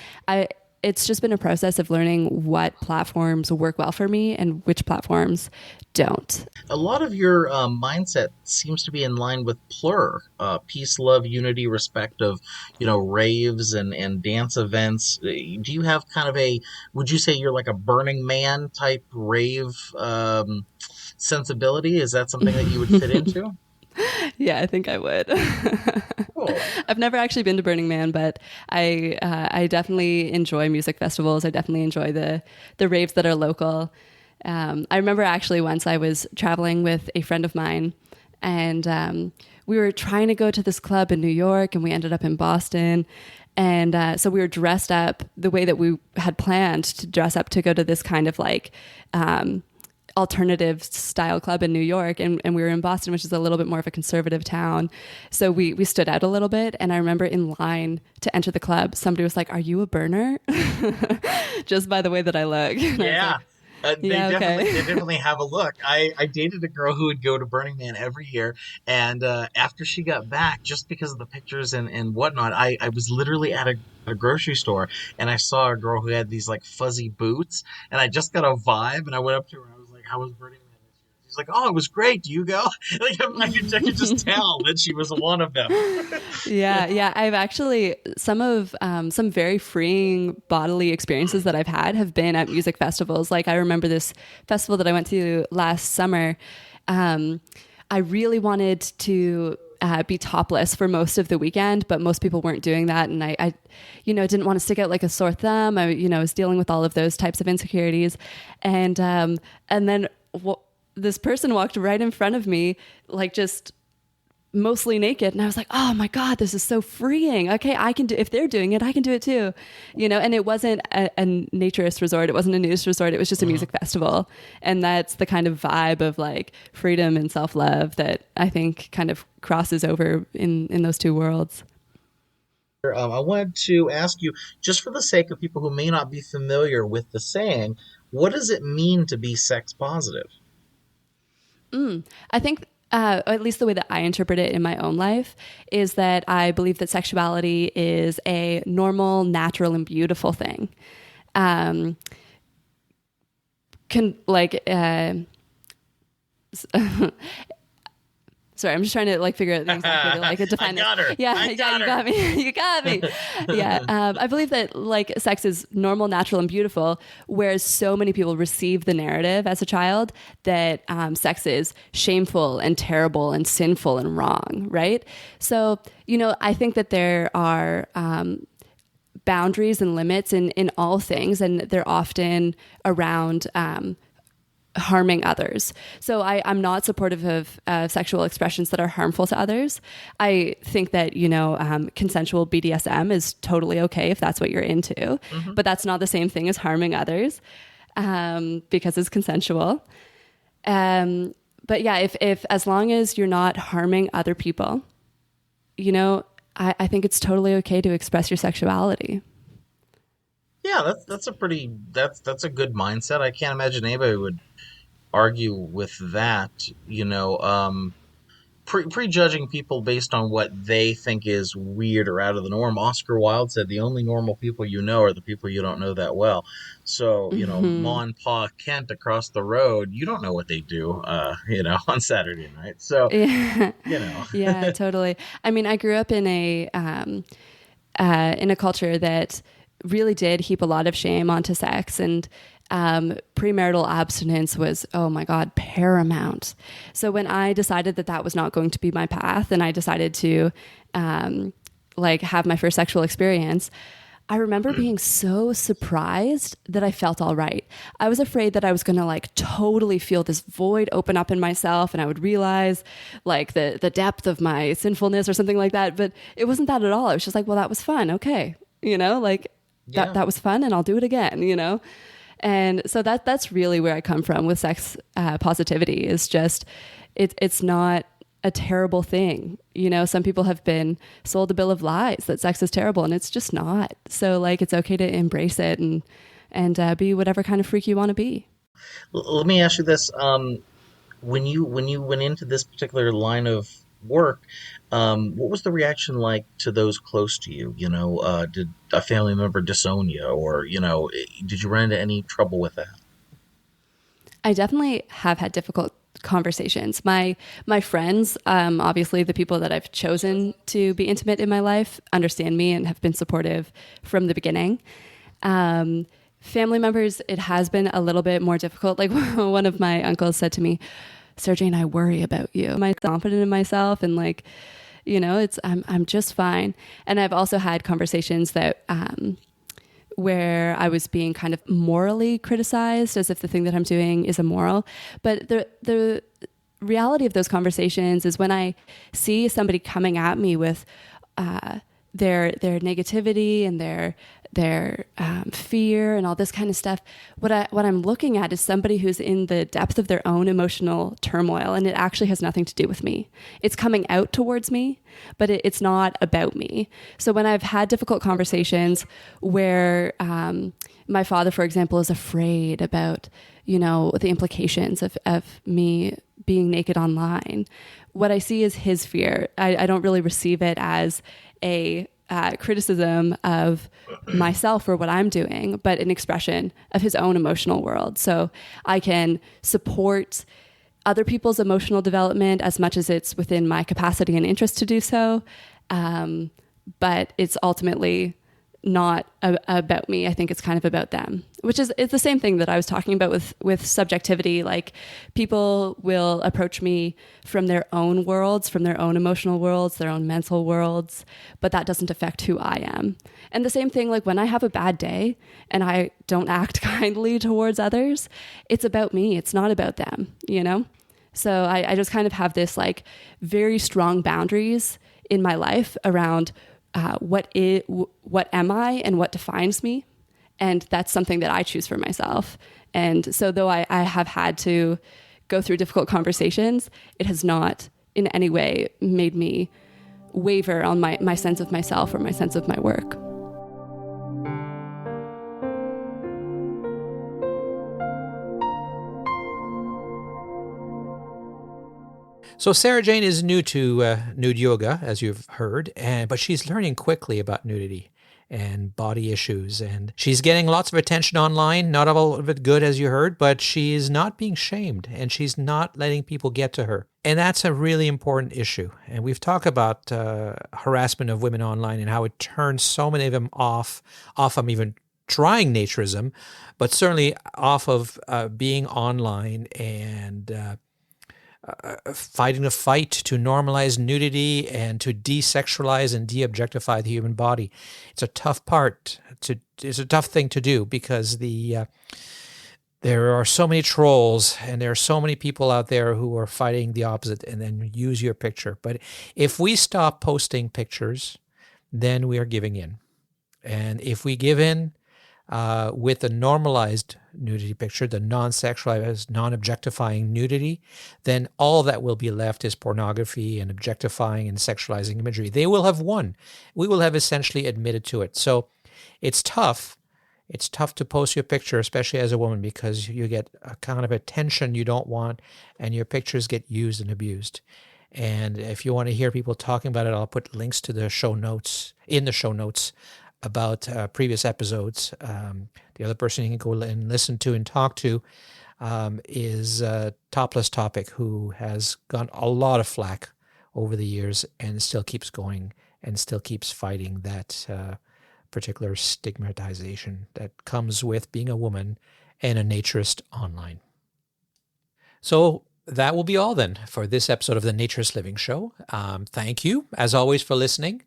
it's just been a process of learning what platforms work well for me and which platforms don't. A lot of your mindset seems to be in line with Plur, peace, love, unity, respect of, raves and dance events. Do you have kind of would you say you're like a Burning Man type rave sensibility? Is that something that you would fit into? Yeah, I think I would. Cool. I've never actually been to Burning Man, but I definitely enjoy music festivals. I definitely enjoy the raves that are local. I remember actually once I was traveling with a friend of mine, and we were trying to go to this club in New York, and we ended up in Boston. And so we were dressed up the way that we had planned to dress up to go to this kind of like alternative style club in New York, and we were in Boston, which is a little bit more of a conservative town. So we stood out a little bit, and I remember in line to enter the club, somebody was like, "Are you a burner?" Just by the way that I look. Yeah. They okay. definitely have a look. I dated a girl who would go to Burning Man every year, and after she got back, just because of the pictures and whatnot, I was literally at a grocery store, and I saw a girl who had these like fuzzy boots, and I just got a vibe, and I went up to her and I was like, "How was Burning Man this year?" She's like, "Oh, it was great. Do you go?" I could just tell that she was one of them. Yeah. I've actually, some very freeing bodily experiences that I've had have been at music festivals. Like, I remember this festival that I went to last summer. I really wanted to be topless for most of the weekend, but most people weren't doing that. And I didn't want to stick out like a sore thumb. I was dealing with all of those types of insecurities. And then this person walked right in front of me, like just mostly naked. And I was like, oh my God, this is so freeing. Okay, if they're doing it, I can do it too. And it wasn't a naturist resort. It wasn't a nudist resort. It was just a music festival. And that's the kind of vibe of like freedom and self-love that I think kind of crosses over in those two worlds. I wanted to ask you, just for the sake of people who may not be familiar with the saying, what does it mean to be sex positive? I think at least the way that I interpret it in my own life is that I believe that sexuality is a normal, natural, and beautiful thing. Sorry, I'm just trying to like figure out the exact way to like define I got her. Yeah, I got you her. got me. You got me. Yeah, I believe that like sex is normal, natural, and beautiful, whereas so many people receive the narrative as a child that sex is shameful and terrible and sinful and wrong, right? So, I think that there are boundaries and limits in all things, and they're often around harming others. So I'm not supportive of sexual expressions that are harmful to others. I think that, consensual BDSM is totally okay if that's what you're into, but that's not the same thing as harming others because it's consensual. But yeah, if as long as you're not harming other people, I think it's totally okay to express your sexuality. Yeah, that's a good mindset. I can't imagine anybody would argue with that. Prejudging people based on what they think is weird or out of the norm. Oscar Wilde said the only normal people you know are the people you don't know that well. So, Ma and Pa Kent across the road, you don't know what they do, on Saturday night. So, Yeah, yeah, totally. I mean, I grew up in a culture that really did heap a lot of shame onto sex, and premarital abstinence was, oh my God, paramount. So when I decided that was not going to be my path, and I decided to have my first sexual experience, I remember being so surprised that I felt all right. I was afraid that I was going to totally feel this void open up in myself, and I would realize the depth of my sinfulness or something like that. But it wasn't that at all. I was just like, well, that was fun. Okay. That was fun, and I'll do it again, And so that's really where I come from with sex positivity. Is just it's not a terrible thing. Some people have been sold a bill of lies that sex is terrible, and it's just not. So it's okay to embrace it and be whatever kind of freak you want to be. Let me ask you this: when you went into this particular line of work, what was the reaction like to those close to you? Did a family member disown you, or did you run into any trouble with that? I definitely have had difficult conversations. My friends, obviously the people that I've chosen to be intimate in my life, understand me and have been supportive from the beginning. Family members, it has been a little bit more difficult. Like one of my uncles said to me, Sarah Jane, I worry about you. I'm confident in myself, and I'm just fine. And I've also had conversations that where I was being kind of morally criticized, as if the thing that I'm doing is immoral. But the reality of those conversations is when I see somebody coming at me with their negativity and their fear and all this kind of stuff, what I'm looking at is somebody who's in the depth of their own emotional turmoil, and it actually has nothing to do with me. It's coming out towards me, but it's not about me. So when I've had difficult conversations where my father, for example, is afraid about the implications of me being naked online, what I see is his fear. I don't really receive it as a criticism of myself or what I'm doing, but an expression of his own emotional world. So I can support other people's emotional development as much as it's within my capacity and interest to do so. But it's ultimately not about me. I think it's kind of about them, it's the same thing that I was talking about with subjectivity. Like people will approach me from their own worlds, from their own emotional worlds, their own mental worlds, but that doesn't affect who I am. And the same thing, like when I have a bad day and I don't act kindly towards others, it's about me. It's not about them, So I just kind of have this very strong boundaries in my life around what am I and what defines me, and that's something that I choose for myself. And so though I have had to go through difficult conversations, it has not in any way made me waver on my sense of myself or my sense of my work. So Sarah Jane is new to nude yoga, as you've heard, but she's learning quickly about nudity and body issues, and she's getting lots of attention online, not all of it good, as you heard, but she's not being shamed, and she's not letting people get to her. And that's a really important issue. And we've talked about harassment of women online and how it turns so many of them off of even trying naturism, but certainly off of being online and fighting the fight to normalize nudity and to desexualize and de-objectify the human body. It's a tough it's a tough thing to do because there are so many trolls and there are so many people out there who are fighting the opposite and then use your picture. But if we stop posting pictures, then we are giving in. And if we give in with the normalized nudity picture, the non-sexualized, non-objectifying nudity, then all that will be left is pornography and objectifying and sexualizing imagery. They will have won. We will have essentially admitted to it. So it's tough. It's tough to post your picture, especially as a woman, because you get a kind of attention you don't want and your pictures get used and abused. And if you want to hear people talking about it, I'll put links to the show notes, in the show notes, about previous episodes. The other person you can go and listen to and talk to is Topless Topic, who has gotten a lot of flack over the years and still keeps going and still keeps fighting that particular stigmatization that comes with being a woman and a naturist online. So that will be all then for this episode of the Naturist Living Show. Thank you, as always, for listening.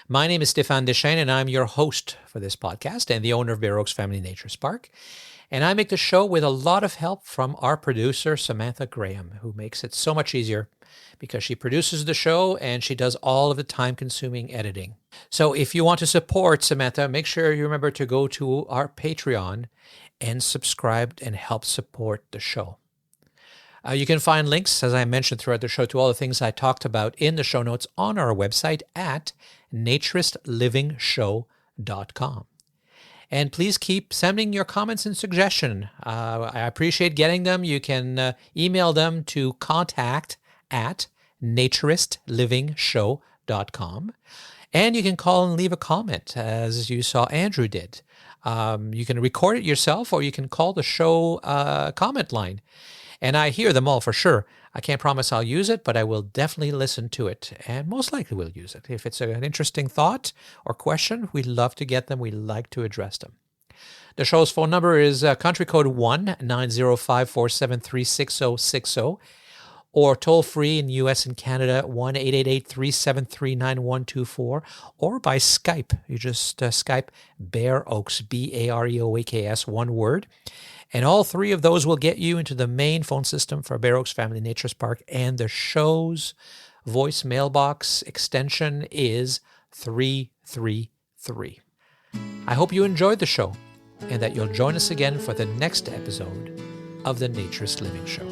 My name is Stéphane Deschênes, and I'm your host for this podcast and the owner of Bear Oaks Family Naturist Park. And I make the show with a lot of help from our producer, Samantha Graham, who makes it so much easier because she produces the show and she does all of the time-consuming editing. So if you want to support Samantha, make sure you remember to go to our Patreon and subscribe and help support the show. You can find links, as I mentioned throughout the show, to all the things I talked about in the show notes on our website at naturistliving.show.com. And please keep sending your comments and suggestions. I appreciate getting them. You can email them to contact@naturistliving.show.com. And you can call and leave a comment, as you saw Andrew did. You can record it yourself, or you can call the show comment line. And I hear them all for sure. I can't promise I'll use it, but I will definitely listen to it, and most likely will use it. If it's an interesting thought or question, we love to get them. We like to address them. The show's phone number is country code 1-905-473-6060, or toll free in U.S. and Canada, 1-888-373-9124, or by Skype. You just Skype Bear Oaks, Bareoaks, one word. And all three of those will get you into the main phone system for Bear Oaks Family Naturist Park. And the show's voice mailbox extension is 333. I hope you enjoyed the show and that you'll join us again for the next episode of the Naturist Living Show.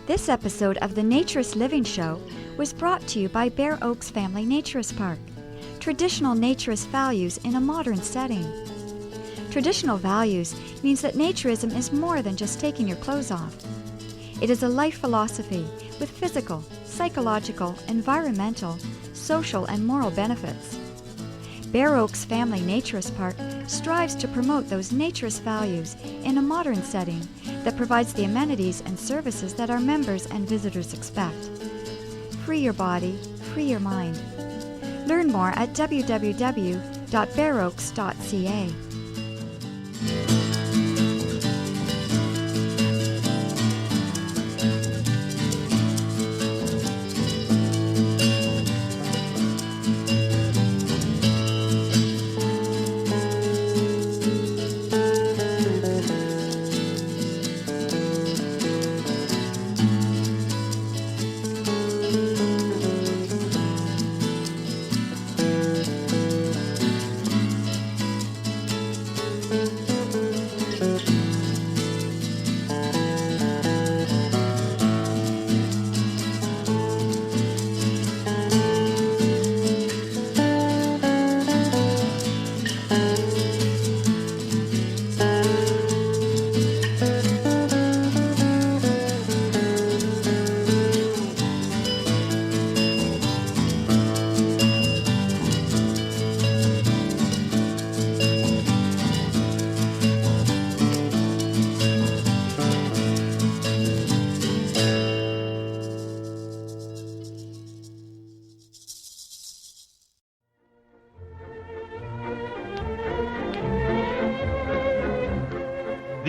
This episode of the Naturist Living Show was brought to you by Bear Oaks Family Naturist Park. Traditional naturist values in a modern setting. Traditional values means that naturism is more than just taking your clothes off. It is a life philosophy with physical, psychological, environmental, social, and moral benefits. Bear Oaks Family Naturist Park strives to promote those naturist values in a modern setting that provides the amenities and services that our members and visitors expect. Free your body, free your mind. Learn more at www.bearoaks.ca.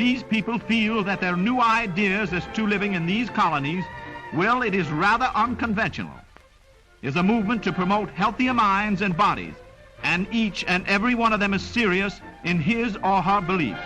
these people feel that their new ideas as to living in these colonies, well, it is rather unconventional, is a movement to promote healthier minds and bodies, and each and every one of them is serious in his or her belief.